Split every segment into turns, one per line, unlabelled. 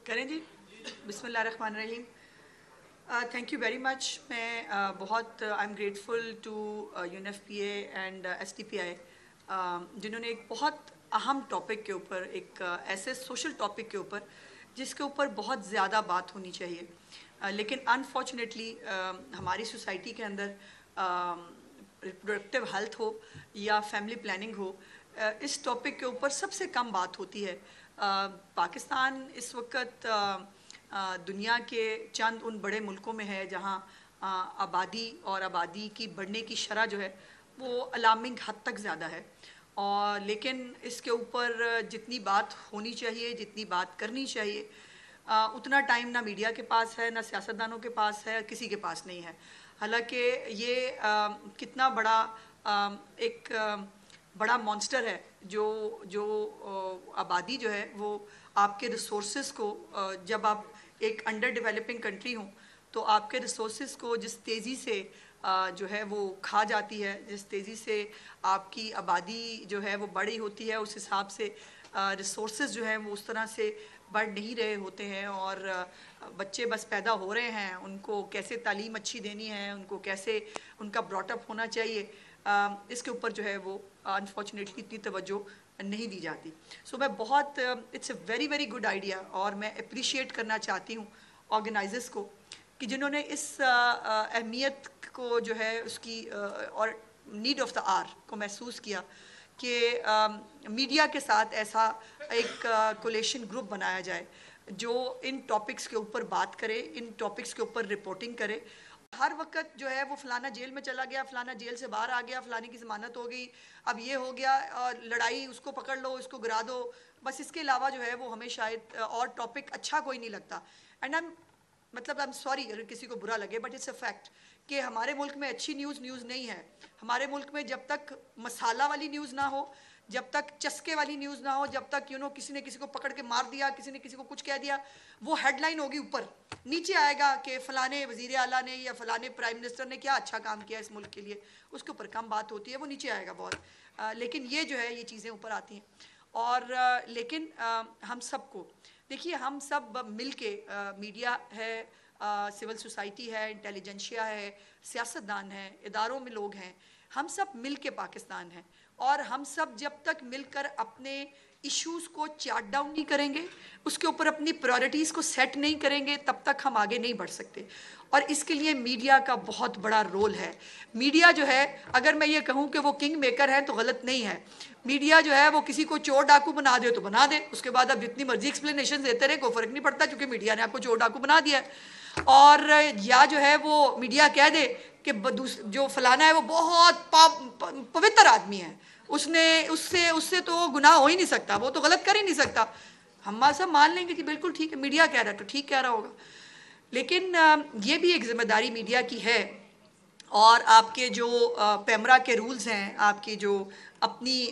کریں جی. بسم اللہ الرحمن الرحیم. Thank you very much. میں بہت I am grateful to UN F P A and S T P I جنہوں نے ایک بہت اہم ٹاپک کے اوپر، ایک ایسے سوشل ٹاپک کے اوپر جس کے اوپر بہت زیادہ بات ہونی چاہیے، لیکن انفارچونیٹلی ہماری سوسائٹی کے اندر ریپروڈکٹیو ہیلتھ ہو یا فیملی پلاننگ ہو، اس ٹاپک کے اوپر سب سے کم بات ہوتی ہے. پاکستان اس وقت دنیا کے چند ان بڑے ملکوں میں ہے جہاں آبادی اور آبادی کی بڑھنے کی شرح جو ہے وہ الارمنگ حد تک زیادہ ہے. اور لیکن اس کے اوپر جتنی بات ہونی چاہیے، جتنی بات کرنی چاہیے، اتنا ٹائم نہ میڈیا کے پاس ہے، نہ سیاستدانوں کے پاس ہے، کسی کے پاس نہیں ہے. حالانکہ یہ کتنا بڑا ایک بڑا مانسٹر ہے جو آبادی جو ہے وہ آپ کے ریسورسز کو، جب آپ ایک انڈر ڈیولپنگ کنٹری ہوں تو آپ کے ریسورسز کو جس تیزی سے جو ہے وہ کھا جاتی ہے، جس تیزی سے آپ کی آبادی جو ہے وہ بڑی ہوتی ہے، اس حساب سے ریسورسز جو ہیں وہ اس طرح سے بڑھ نہیں رہے ہوتے ہیں. اور بچے بس پیدا ہو رہے ہیں، ان کو کیسے تعلیم اچھی دینی ہے، ان کو کیسے ان کا براٹ اپ ہونا چاہیے، اس کے اوپر جو ہے وہ انفارچونیٹلی اتنی توجہ نہیں دی جاتی. سو میں بہت it's a very very good idea, اور میں اپریشیٹ کرنا چاہتی ہوں آرگنائزرز کو کہ جنہوں نے اس اہمیت کو جو ہے اس کی اور نیڈ آف دا آر کو محسوس کیا کہ میڈیا کے ساتھ ایسا ایک کولیشن گروپ بنایا جائے جو ان ٹاپکس کے اوپر بات کرے، ان ٹاپکس کے اوپر رپورٹنگ کرے. ہر وقت جو ہے وہ فلانا جیل میں چلا گیا، فلانا جیل سے باہر آ گیا، فلانی کی ضمانت ہو گئی، اب یہ ہو گیا، اور لڑائی اس کو پکڑ لو، اس کو گرا دو، بس اس کے علاوہ جو ہے وہ ہمیں شاید اور ٹاپک اچھا کوئی نہیں لگتا. اینڈ مطلب آئی ایم سوری اگر کسی کو برا لگے، بٹ اٹس اے فیکٹ کہ ہمارے ملک میں اچھی نیوز نہیں ہے. ہمارے ملک میں جب تک مسالہ والی نیوز نہ ہو، جب تک چسکے والی نیوز نہ ہو، جب تک کسی نے کسی کو پکڑ کے مار دیا، کسی نے کسی کو کچھ کہہ دیا، وہ ہیڈ لائن ہوگی، اوپر نیچے آئے گا کہ فلانے وزیر اعلیٰ نے یا فلانے پرائم منسٹر نے کیا اچھا کام کیا اس ملک کے لیے، اس کے اوپر کم بات ہوتی ہے، وہ نیچے آئے گا بہت. لیکن یہ جو ہے یہ چیزیں اوپر آتی ہیں. اور لیکن ہم سب کو دیکھیے، ہم سب مل کے، میڈیا ہے، سول سوسائٹی ہے، انٹیلیجنشیا ہے، سیاستدان ہیں، اداروں میں لوگ ہیں، ہم سب مل کے پاکستان ہیں. اور ہم سب جب تک مل کر اپنے ایشوز کو چارٹ ڈاؤن نہیں کریں گے، اس کے اوپر اپنی پرائورٹیز کو سیٹ نہیں کریں گے، تب تک ہم آگے نہیں بڑھ سکتے. اور اس کے لیے میڈیا کا بہت بڑا رول ہے. میڈیا جو ہے، اگر میں یہ کہوں کہ وہ کنگ میکر ہے تو غلط نہیں ہے. میڈیا جو ہے وہ کسی کو چور ڈاکو بنا دے تو بنا دے، اس کے بعد اب جتنی مرضی ایکسپلینیشن دیتے رہے کوئی فرق نہیں پڑتا، کیونکہ میڈیا نے آپ کو چور ڈاکو بنا دیا ہے. اور یا جو ہے وہ میڈیا کہہ دے کہ جو فلانا ہے وہ بہت پوتر آدمی ہے، اس سے تو گناہ ہو ہی نہیں سکتا، وہ تو غلط کر ہی نہیں سکتا. ہم سب مان لیں گے کہ بالکل ٹھیک ہے، میڈیا کہہ رہا ہے تو ٹھیک کہہ رہا ہوگا. لیکن یہ بھی ایک ذمہ داری میڈیا کی ہے. اور آپ کے جو پیمرا کے رولز ہیں، آپ کی جو اپنی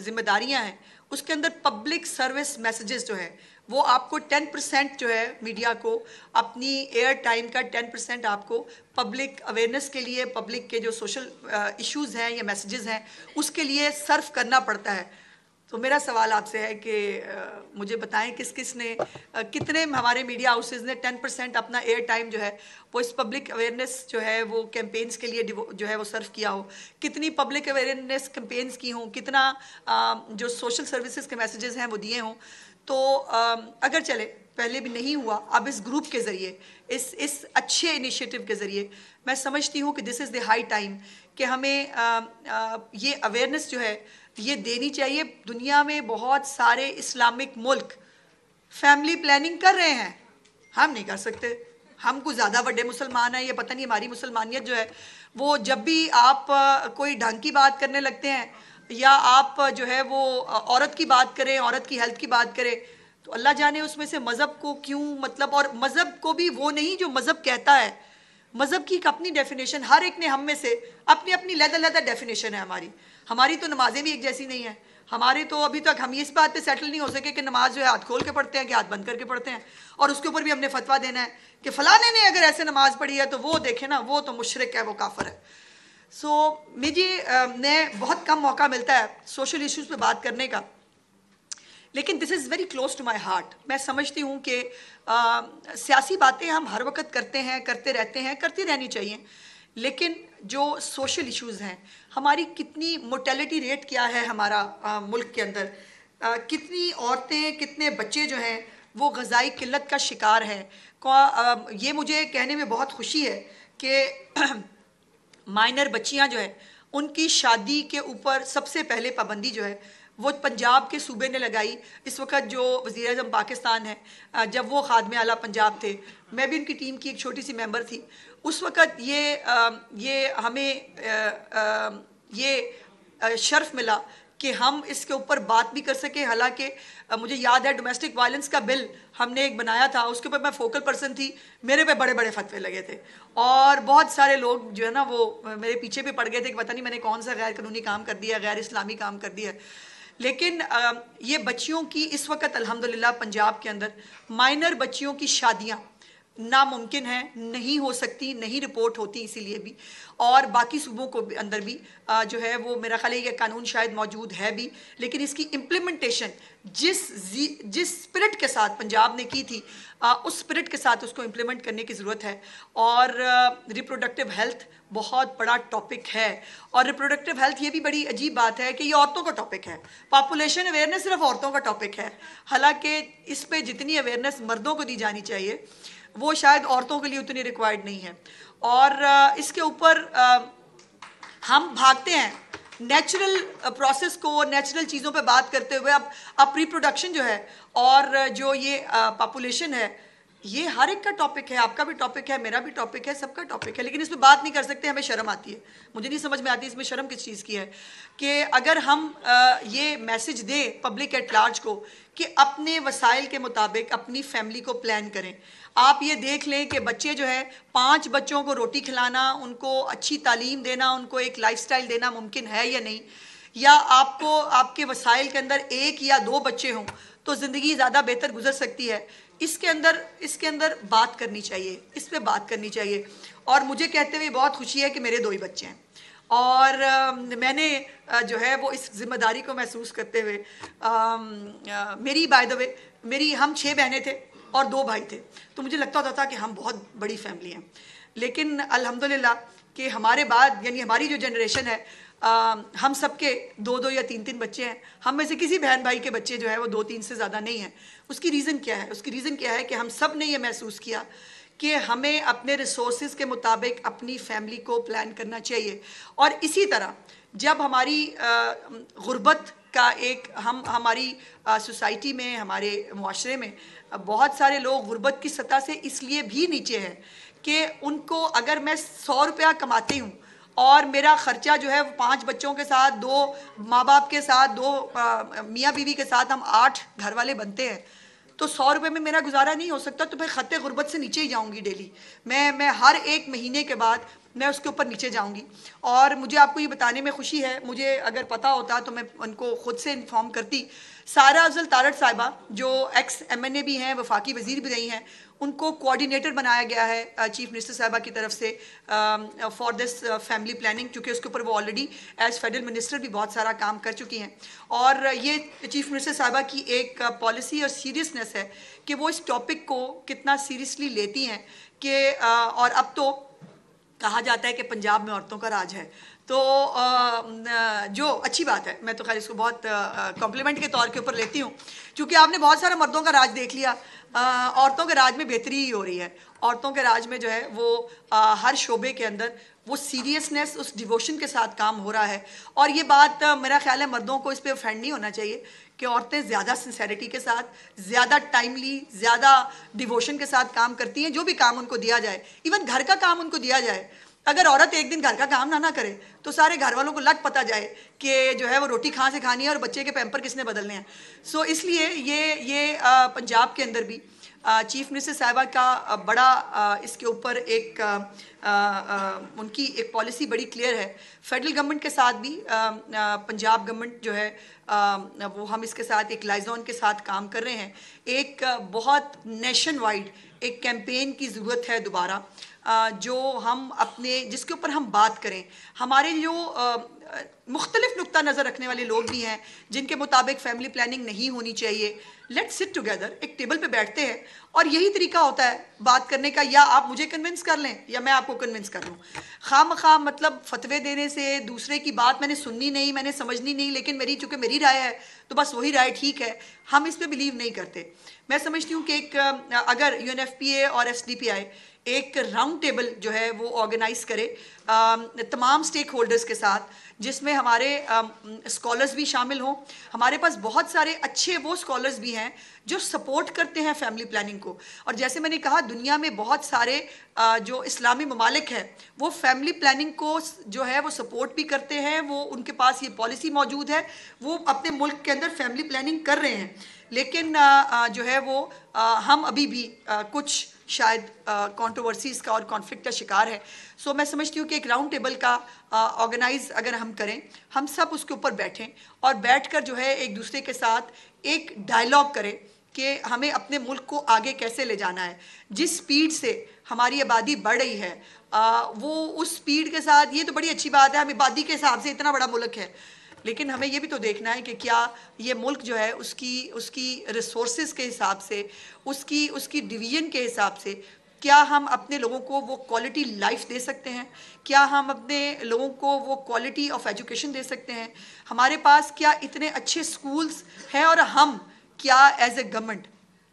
ذمہ داریاں ہیں، اس کے اندر پبلک سروس میسیجز جو ہیں وہ آپ کو 10% جو ہے میڈیا کو اپنی ایئر ٹائم کا 10% آپ کو پبلک اویئرنیس کے لیے، پبلک کے جو سوشل ایشوز ہیں یا میسیجز ہیں اس کے لیے صرف کرنا پڑتا ہے. تو میرا سوال آپ سے ہے کہ مجھے بتائیں کس نے، کتنے ہمارے میڈیا ہاؤسز نے 10% اپنا ایئر ٹائم جو ہے وہ اس پبلک اویئرنیس جو ہے وہ کیمپینز کے لیے جو ہے وہ صرف کیا ہو، کتنی پبلک اویئرنیس کیمپینز کی ہوں، کتنا جو سوشل سروسز کے میسیجز ہیں وہ دیے ہوں. تو اگر چلے پہلے بھی نہیں ہوا، اب اس گروپ کے ذریعے، اس اچھے انیشیٹو کے ذریعے میں سمجھتی ہوں کہ دس از دی ہائی ٹائم کہ ہمیں یہ اویئرنیس جو ہے یہ دینی چاہیے. دنیا میں بہت سارے اسلامک ملک فیملی پلاننگ کر رہے ہیں، ہم نہیں کر سکتے. ہم کو زیادہ بڑے مسلمان ہیں، یہ پتہ نہیں ہماری مسلمانیت جو ہے وہ جب بھی آپ کوئی ڈھنگ کی بات کرنے لگتے ہیں یا آپ جو ہے وہ عورت کی بات کریں، عورت کی ہیلتھ کی بات کریں، تو اللہ جانے اس میں سے مذہب کو کیوں، مطلب، اور مذہب کو بھی وہ نہیں جو مذہب کہتا ہے. مذہب کی ایک اپنی ڈیفینیشن، ہر ایک نے ہم میں سے اپنی اپنی علیحدہ ڈیفینیشن ہے. ہماری تو نمازیں بھی ایک جیسی نہیں ہیں. ہمارے تو ابھی تک ہم اس بات پہ سیٹل نہیں ہو سکے کہ نماز جو ہے ہاتھ کھول کے پڑھتے ہیں کہ ہاتھ بند کر کے پڑھتے ہیں، اور اس کے اوپر بھی ہم نے فتویٰ دینا ہے کہ فلانے نے اگر ایسے نماز پڑھی ہے تو وہ دیکھیں نا، وہ تو مشرک ہے، وہ کافر ہے. سو مجھے بہت کم موقع ملتا ہے سوشل ایشوز پہ بات کرنے کا. لیکن this is very close to my heart. میں سمجھتی ہوں کہ سیاسی باتیں ہم ہر وقت کرتے ہیں، کرتے رہتے ہیں، کرتی رہنی چاہیے، لیکن جو سوشل ایشوز ہیں، ہماری کتنی موٹیلٹی ریٹ کیا ہے ہمارا ملک کے اندر، کتنی عورتیں، کتنے بچے جو ہیں وہ غذائی قلت کا شکار ہیں. یہ مجھے کہنے میں بہت خوشی ہے کہ مائنر بچیاں جو ہیں ان کی شادی کے اوپر سب سے پہلے پابندی جو ہے وہ پنجاب کے صوبے نے لگائی. اس وقت جو وزیر اعظم پاکستان ہے، جب وہ خادم اعلیٰ پنجاب تھے، میں بھی ان کی ٹیم کی ایک چھوٹی سی ممبر تھی، اس وقت یہ ہمیں یہ شرف ملا کہ ہم اس کے اوپر بات بھی کر سکیں. حالانکہ مجھے یاد ہے ڈومیسٹک وائلنس کا بل ہم نے ایک بنایا تھا، اس کے اوپر میں فوکل پرسن تھی، میرے پہ بڑے بڑے فتوے لگے تھے اور بہت سارے لوگ جو ہے نا وہ میرے پیچھے بھی پڑ گئے تھے کہ پتہ نہیں میں نے کون سا غیر قانونی کام کر دیا، غیر اسلامی کام کر دیا. لیکن یہ بچیوں کی اس وقت الحمدللہ پنجاب کے اندر مائنر بچیوں کی شادیاں ناممکن ہیں، نہیں ہو سکتی، نہیں رپورٹ ہوتی اسی لیے بھی. اور باقی صوبوں کو اندر بھی جو ہے وہ میرا خیال ہے یہ قانون شاید موجود ہے بھی، لیکن اس کی امپلیمنٹیشن جس اسپرٹ کے ساتھ پنجاب نے کی تھی اس اسپرٹ کے ساتھ اس کو امپلیمنٹ کرنے کی ضرورت ہے. اور ریپروڈکٹیو ہیلتھ بہت بڑا ٹاپک ہے، اور ریپروڈکٹیو ہیلتھ یہ بھی بڑی عجیب بات ہے کہ یہ عورتوں کا ٹاپک ہے. پاپولیشن اویئرنیس صرف عورتوں کا ٹاپک ہے، حالانکہ اس پہ جتنی اویئرنیس مردوں کو دی جانی چاہیے وہ شاید عورتوں کے لیے اتنی ریکوائرڈ نہیں ہے. اور اس کے اوپر ہم بھاگتے ہیں نیچرل پروسیس کو، نیچرل چیزوں پہ بات کرتے ہوئے. اب ریپروڈکشن جو ہے اور جو یہ پاپولیشن ہے یہ ہر ایک کا ٹاپک ہے، آپ کا بھی ٹاپک ہے، میرا بھی ٹاپک ہے، سب کا ٹاپک ہے، لیکن اس پہ بات نہیں کر سکتے. ہمیں شرم آتی ہے. مجھے نہیں سمجھ میں آتی اس میں شرم کس چیز کی ہے کہ اگر ہم یہ میسج دیں پبلک ایٹ لارج کو کہ اپنے وسائل کے مطابق اپنی فیملی کو پلان کریں. آپ یہ دیکھ لیں کہ بچے جو ہے 5 بچوں کو روٹی کھلانا، ان کو اچھی تعلیم دینا، ان کو ایک لائف سٹائل دینا ممکن ہے یا نہیں، یا آپ کو آپ کے وسائل کے اندر 1 یا 2 بچے ہوں تو زندگی زیادہ بہتر گزر سکتی ہے. اس کے اندر بات کرنی چاہیے، اس پہ بات کرنی چاہیے. اور مجھے کہتے ہوئے بہت خوشی ہے کہ میرے 2 ہی بچے ہیں، اور میں نے جو ہے وہ اس ذمہ داری کو محسوس کرتے ہوئے میری بائی دا وے میری ہم 6 بہنیں تھے اور 2 بھائی تھے، تو مجھے لگتا ہوتا تھا کہ ہم بہت بڑی فیملی ہیں. لیکن الحمدللہ کہ ہمارے بعد یعنی ہماری جو جنریشن ہے ہم سب کے 2 یا 3 بچے ہیں. ہم میں سے کسی بہن بھائی کے بچے جو ہے وہ 2-3 سے زیادہ نہیں ہیں. اس کی ریزن کیا ہے؟ اس کی ریزن کیا ہے کہ ہم سب نے یہ محسوس کیا کہ ہمیں اپنے ریسورسز کے مطابق اپنی فیملی کو پلان کرنا چاہیے. اور اسی طرح جب ہماری غربت کا ایک ہماری سوسائٹی میں، ہمارے معاشرے میں بہت سارے لوگ غربت کی سطح سے اس لیے بھی نیچے ہیں کہ ان کو اگر میں 100 روپیہ کماتی ہوں اور میرا خرچہ جو ہے 5 بچوں کے ساتھ، 2 ماں باپ کے ساتھ، 2 میاں بیوی کے ساتھ ہم 8 گھر والے بنتے ہیں، تو 100 روپے میں میرا گزارا نہیں ہو سکتا. تو میں خط غربت سے نیچے ہی جاؤں گی ڈیلی. میں ہر ایک مہینے کے بعد میں اس کے اوپر نیچے جاؤں گی. اور مجھے آپ کو یہ بتانے میں خوشی ہے، مجھے اگر پتہ ہوتا تو میں ان کو خود سے انفارم کرتی. سارا افضل تارڑ صاحبہ جو ایکس MNA بھی ہیں، وفاقی وزیر بھی رہی ہیں، ان کو کوآرڈینیٹر بنایا گیا ہے چیف منسٹر صاحبہ کی طرف سے فار دس فیملی پلاننگ، کیونکہ اس کے اوپر وہ آلریڈی ایز فیڈرل منسٹر بھی بہت سارا کام کر چکی ہیں. اور یہ چیف منسٹر صاحبہ کی ایک پالیسی اور سیریسنس ہے کہ وہ اس ٹاپک کو کتنا سیریسلی لیتی ہیں کہ اور اب تو کہا جاتا ہے کہ پنجاب میں عورتوں کا راج ہے. تو جو اچھی بات ہے، میں تو خیر اس کو بہت کمپلیمنٹ کے طور کے اوپر لیتی ہوں، کیونکہ آپ نے بہت سارا مردوں کا راج دیکھ لیا. عورتوں کے راج میں بہتری ہی ہو رہی ہے. عورتوں کے راج میں جو ہے وہ ہر شعبے کے اندر وہ سیریسنس، اس ڈیووشن کے ساتھ کام ہو رہا ہے. اور یہ بات میرا خیال ہے مردوں کو اس پہ افینڈ نہیں ہونا چاہیے کہ عورتیں زیادہ سنسیریٹی کے ساتھ، زیادہ ٹائملی، زیادہ ڈیووشن کے ساتھ کام کرتی ہیں. جو بھی کام ان کو دیا جائے، ایون گھر کا کام ان کو دیا جائے، اگر عورت ایک دن گھر کا کام نہ کرے تو سارے گھر والوں کو لگ پتہ جائے کہ جو ہے وہ روٹی کہاں سے کھانی ہے اور بچے کے پیمپر کس نے بدلنے ہیں. سو اس لیے یہ پنجاب کے اندر بھی چیف منسٹر صاحبہ کا بڑا اس کے اوپر ایک ان کی ایک پالیسی بڑی کلیئر ہے. فیڈرل گورنمنٹ کے ساتھ بھی پنجاب گورنمنٹ جو ہے وہ ہم اس کے ساتھ ایک لائزون کے ساتھ کام کر رہے ہیں. ایک بہت نیشن وائڈ ایک کیمپین کی ضرورت ہے دوبارہ, جو ہم اپنے جس کے اوپر ہم بات کریں. ہمارے جو مختلف نقطہ نظر رکھنے والے لوگ بھی ہیں جن کے مطابق فیملی پلاننگ نہیں ہونی چاہیے, لیٹ سٹ ٹوگیدر, ایک ٹیبل پہ بیٹھتے ہیں اور یہی طریقہ ہوتا ہے بات کرنے کا, یا آپ مجھے کنونس کر لیں یا میں آپ کو کنونس کر لوں. خواہ مخواہ مطلب فتوے دینے سے, دوسرے کی بات میں نے سننی نہیں, میں نے سمجھنی نہیں, لیکن چونکہ میری رائے ہے تو بس وہی رائے ٹھیک ہے, ہم اس پہ بلیو نہیں کرتے. میں سمجھتی ہوں کہ ایک اگر یو این ایف پی اے اور ایس ڈی پی آئی ایک راؤنڈ ٹیبل جو ہے وہ آرگنائز کرے تمام سٹیک ہولڈرز کے ساتھ, جس میں ہمارے اسکالرز بھی شامل ہوں. ہمارے پاس بہت سارے اچھے وہ اسکالرز بھی ہیں جو سپورٹ کرتے ہیں فیملی پلاننگ کو, اور جیسے میں نے کہا دنیا میں بہت سارے جو اسلامی ممالک ہیں وہ فیملی پلاننگ کو جو ہے وہ سپورٹ بھی کرتے ہیں, وہ ان کے پاس یہ پالیسی موجود ہے, وہ اپنے ملک کے اندر فیملی پلاننگ کر رہے ہیں. لیکن جو ہے وہ ہم ابھی بھی کچھ شاید کانٹروورسیز کا اور کانفلکٹ کا شکار ہے. سو میں سمجھتی ہوں کہ ایک راؤنڈ ٹیبل کا آرگنائز اگر ہم کریں, ہم سب اس کے اوپر بیٹھیں اور بیٹھ کر جو ہے ایک دوسرے کے ساتھ ایک ڈائلاگ کریں کہ ہمیں اپنے ملک کو آگے کیسے لے جانا ہے. جس سپیڈ سے ہماری آبادی بڑھ رہی ہے وہ اس سپیڈ کے ساتھ, یہ تو بڑی اچھی بات ہے, ہم آبادی کے حساب سے اتنا بڑا ملک ہے, لیکن ہمیں یہ بھی تو دیکھنا ہے کہ کیا یہ ملک جو ہے اس کی ریسورسز کے حساب سے, اس کی ڈویژن کے حساب سے, کیا ہم اپنے لوگوں کو وہ کوالٹی لائف دے سکتے ہیں, کیا ہم اپنے لوگوں کو وہ کوالٹی آف ایجوکیشن دے سکتے ہیں, ہمارے پاس کیا اتنے اچھے سکولز ہیں, اور ہم کیا ایز اے گورنمنٹ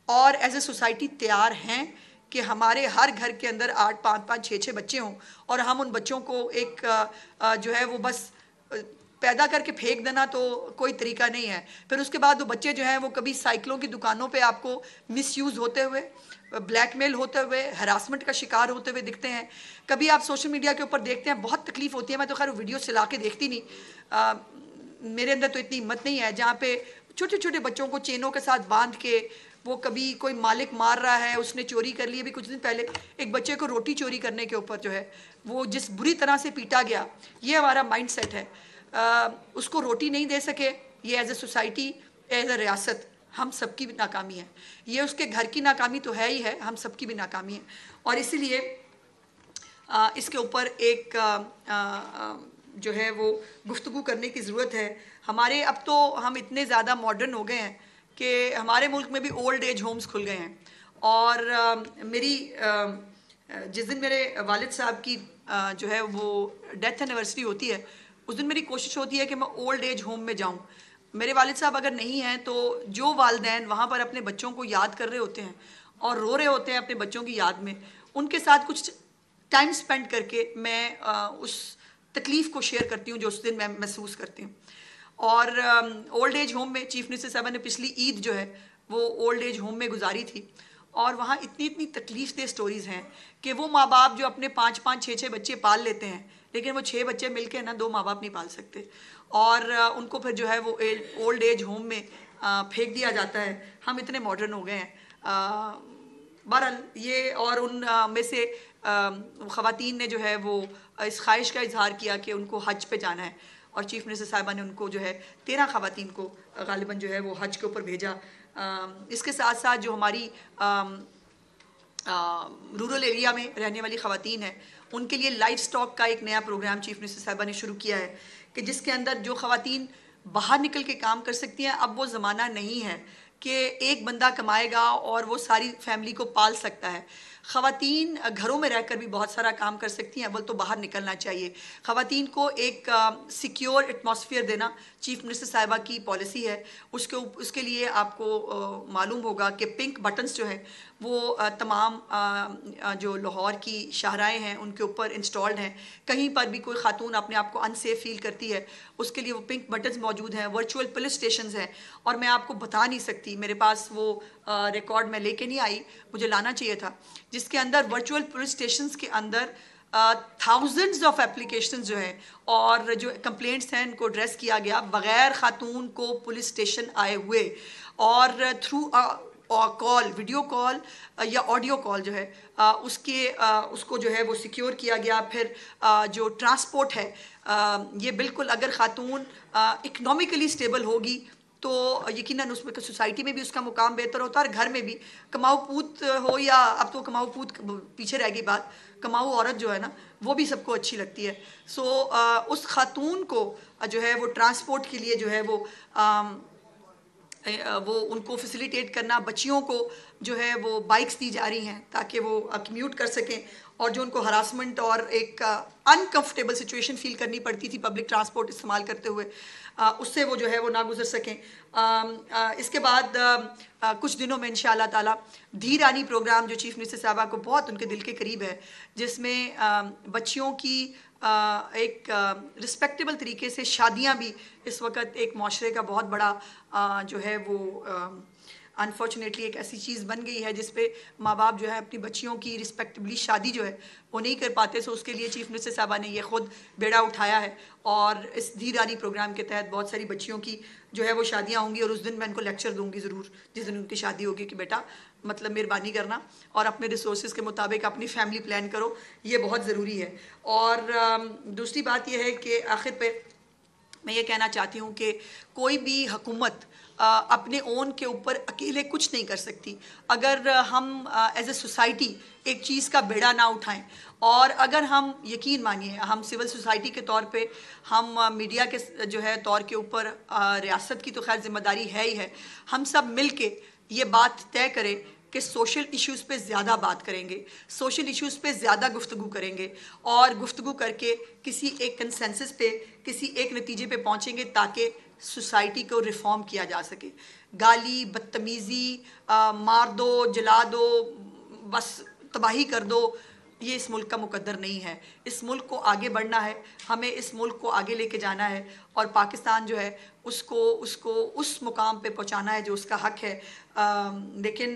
اور ایز اے سوسائٹی تیار ہیں کہ ہمارے ہر گھر کے اندر 8 5 5 6 6 بچے ہوں, اور ہم ان بچوں کو ایک جو ہے وہ بس پیدا کر کے پھینک دینا تو کوئی طریقہ نہیں ہے. پھر اس کے بعد وہ بچے جو ہیں وہ کبھی سائیکلوں کی دکانوں پہ آپ کو مس یوز ہوتے ہوئے, بلیک میل ہوتے ہوئے, ہراسمنٹ کا شکار ہوتے ہوئے دکھتے ہیں. کبھی آپ سوشل میڈیا کے اوپر دیکھتے ہیں, بہت تکلیف ہوتی ہے, میں تو خیر ویڈیو چلا کے دیکھتی نہیں, میرے اندر تو اتنی ہمت نہیں ہے, جہاں پہ چھوٹے چھوٹے بچوں کو چینوں کے ساتھ باندھ کے وہ کبھی کوئی مالک مار رہا ہے, اس نے چوری کر لی. ابھی کچھ دن پہلے ایک بچے کو روٹی چوری کرنے کے اوپر جو ہے وہ جس بری طرح سے پیٹا گیا, یہ ہمارا مائنڈ سیٹ ہے. اس کو روٹی نہیں دے سکے, یہ as a society, as a ریاست ہم سب کی بھی ناکامی ہے. یہ اس کے گھر کی ناکامی تو ہے ہی ہے, ہم سب کی بھی ناکامی ہے. اور اسی لیے اس کے اوپر ایک جو ہے وہ گفتگو کرنے کی ضرورت ہے. ہمارے اب تو ہم اتنے زیادہ ماڈرن ہو گئے ہیں کہ ہمارے ملک میں بھی اولڈ ایج ہومز کھل گئے ہیں. اور میری جس دن میرے والد صاحب کی جو ہے وہ ڈیتھ اینیورسری ہوتی ہے, اس دن میری کوشش ہوتی ہے کہ میں اولڈ ایج ہوم میں جاؤں. میرے والد صاحب اگر نہیں ہیں تو جو والدین وہاں پر اپنے بچوں کو یاد کر رہے ہوتے ہیں اور رو رہے ہوتے ہیں اپنے بچوں کی یاد میں, ان کے ساتھ کچھ ٹائم سپینڈ کر کے میں اس تکلیف کو شیئر کرتی ہوں جو اس دن میں محسوس کرتی ہوں. اور اولڈ ایج ہوم میں چیف منسٹر صاحبہ نے پچھلی عید جو ہے وہ اولڈ ایج ہوم میں گزاری تھی, اور وہاں اتنی تکلیف دہ سٹوریز ہیں کہ وہ ماں باپ جو اپنے 5 5 6 6 بچے پال لیتے ہیں, لیکن وہ 6 بچے مل کے نا 2 ماں باپ نہیں پال سکتے, اور ان کو پھر جو ہے وہ اولڈ ایج ہوم میں پھینک دیا جاتا ہے. ہم اتنے ماڈرن ہو گئے ہیں. بہرحال یہ, اور ان میں سے خواتین نے جو ہے وہ اس خواہش کا اظہار کیا کہ ان کو حج پہ جانا ہے, اور چیف منسٹر صاحبہ نے ان کو جو ہے 13 خواتین کو غالباً جو ہے وہ حج کے اوپر بھیجا. اس کے ساتھ ساتھ جو ہماری رورل ایریا میں رہنے والی خواتین ہیں, ان کے لیے لائف سٹاک کا ایک نیا پروگرام چیف منسٹر صاحبہ نے شروع کیا ہے کہ جس کے اندر جو خواتین باہر نکل کے کام کر سکتی ہیں, اب وہ زمانہ نہیں ہے کہ ایک بندہ کمائے گا اور وہ ساری فیملی کو پال سکتا ہے. خواتین گھروں میں رہ کر بھی بہت سارا کام کر سکتی ہیں, اول تو باہر نکلنا چاہیے. خواتین کو ایک سیکیور ایٹماسفیئر دینا چیف منسٹر صاحبہ کی پالیسی ہے. اس کے لیے آپ کو معلوم ہوگا کہ پنک بٹنز جو ہیں وہ تمام جو لاہور کی شاہراہیں ہیں ان کے اوپر انسٹالڈ ہیں. کہیں پر بھی کوئی خاتون اپنے آپ کو انسیف فیل کرتی ہے, اس کے لیے وہ پنک بٹنز موجود ہیں. ورچوئل پولیس اسٹیشنز ہیں, اور میں آپ کو بتا نہیں سکتی, میرے پاس وہ ریکارڈ میں لے کے نہیں آئی, مجھے لانا چاہیے تھا, جس کے اندر ورچوئل پولیس اسٹیشنز کے اندر تھاؤزنڈز آف اپلیکیشنز جو ہیں اور جو کمپلینٹس ہیں ان کو ایڈریس کیا گیا بغیر خاتون کو پولیس اسٹیشن آئے ہوئے, اور تھرو کال، ویڈیو کال یا آڈیو کال جو ہے اس کو جو ہے وہ سیکیور کیا گیا. پھر جو ٹرانسپورٹ ہے یہ بالکل اگر خاتون اکنامکلی سٹیبل ہوگی تو یقیناً اس میں سوسائٹی میں بھی اس کا مقام بہتر ہوتا ہے اور گھر میں بھی. کماؤ پوت ہو یا اب تو کماؤ پوت پیچھے رہ گئی بات، کماؤ عورت جو ہے نا وہ بھی سب کو اچھی لگتی ہے. سو اس خاتون کو جو ہے وہ ٹرانسپورٹ کے لیے جو ہے وہ ان کو فیسیلیٹیٹ کرنا. بچیوں کو جو ہے وہ بائکس دی جا رہی ہیں تاکہ وہ کمیوٹ کر سکیں، اور جو ان کو ہراسمنٹ اور ایک انکمفرٹیبل سچویشن فیل کرنی پڑتی تھی پبلک ٹرانسپورٹ استعمال کرتے ہوئے، اس سے وہ جو ہے وہ نہ گزر سکیں. اس کے بعد کچھ دنوں میں انشاءاللہ تعالی دھی رانی پروگرام جو چیف منسٹر صاحبہ کو بہت ان کے دل کے قریب ہے، جس میں بچیوں کی ایک رسپیکٹیبل طریقے سے شادیاں بھی اس وقت ایک معاشرے کا بہت بڑا جو ہے وہ انفارچونیٹلی ایک ایسی چیز بن گئی ہے جس پہ ماں باپ جو ہے اپنی بچیوں کی رسپیکٹبلی شادی جو ہے وہ نہیں کر پاتے. سو اس کے لیے چیف منسٹر صاحبہ نے یہ خود بیڑا اٹھایا ہے، اور اس دھی رانی پروگرام کے تحت بہت ساری بچیوں کی جو ہے وہ شادیاں ہوں گی. اور اس دن میں ان کو لیکچر دوں گی ضرور جس دن ان کی شادی ہوگی کہ بیٹا مطلب مہربانی کرنا اور اپنے ریسورسز کے مطابق اپنی فیملی پلان کرو، یہ بہت ضروری ہے. اور دوسری بات یہ ہے کہ آخر پہ میں یہ کہنا چاہتی ہوں کہ کوئی بھی حکومت اپنے اون کے اوپر اکیلے کچھ نہیں کر سکتی. اگر ہم ایز اے سوسائٹی ایک چیز کا بیڑا نہ اٹھائیں، اور اگر ہم یقین مانیے ہم سول سوسائٹی کے طور پہ، ہم میڈیا کے جو ہے طور کے اوپر، ریاست کی تو خیر ذمہ داری ہے ہی ہے، ہم سب مل کے یہ بات طے کریں کہ سوشل ایشوز پہ زیادہ بات کریں گے، سوشل ایشوز پہ زیادہ گفتگو کریں گے، اور گفتگو کر کے کسی ایک کنسنسس پہ، کسی ایک نتیجے پہ پہنچیں گے تاکہ سوسائٹی کو ریفارم کیا جا سکے. گالی، بدتمیزی، مار دو، جلا دو، بس تباہی کر دو، یہ اس ملک کا مقدر نہیں ہے. اس ملک کو آگے بڑھنا ہے، ہمیں اس ملک کو آگے لے کے جانا ہے، اور پاکستان جو ہے اس کو اس مقام پہ پہنچانا ہے جو اس کا حق ہے. لیکن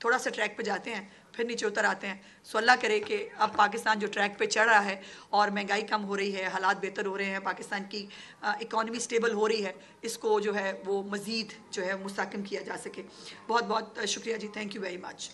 تھوڑا سا ٹریک پہ جاتے ہیں پھر نیچے اتر آتے ہیں. سو اللہ کرے کہ اب پاکستان جو ٹریک پہ چڑھ رہا ہے اور مہنگائی کم ہو رہی ہے، حالات بہتر ہو رہے ہیں، پاکستان کی اکانومی سٹیبل ہو رہی ہے، اس کو جو ہے وہ مزید جو ہے مستحکم کیا جا سکے. بہت بہت شکریہ جی، تھینک یو ویری مچ.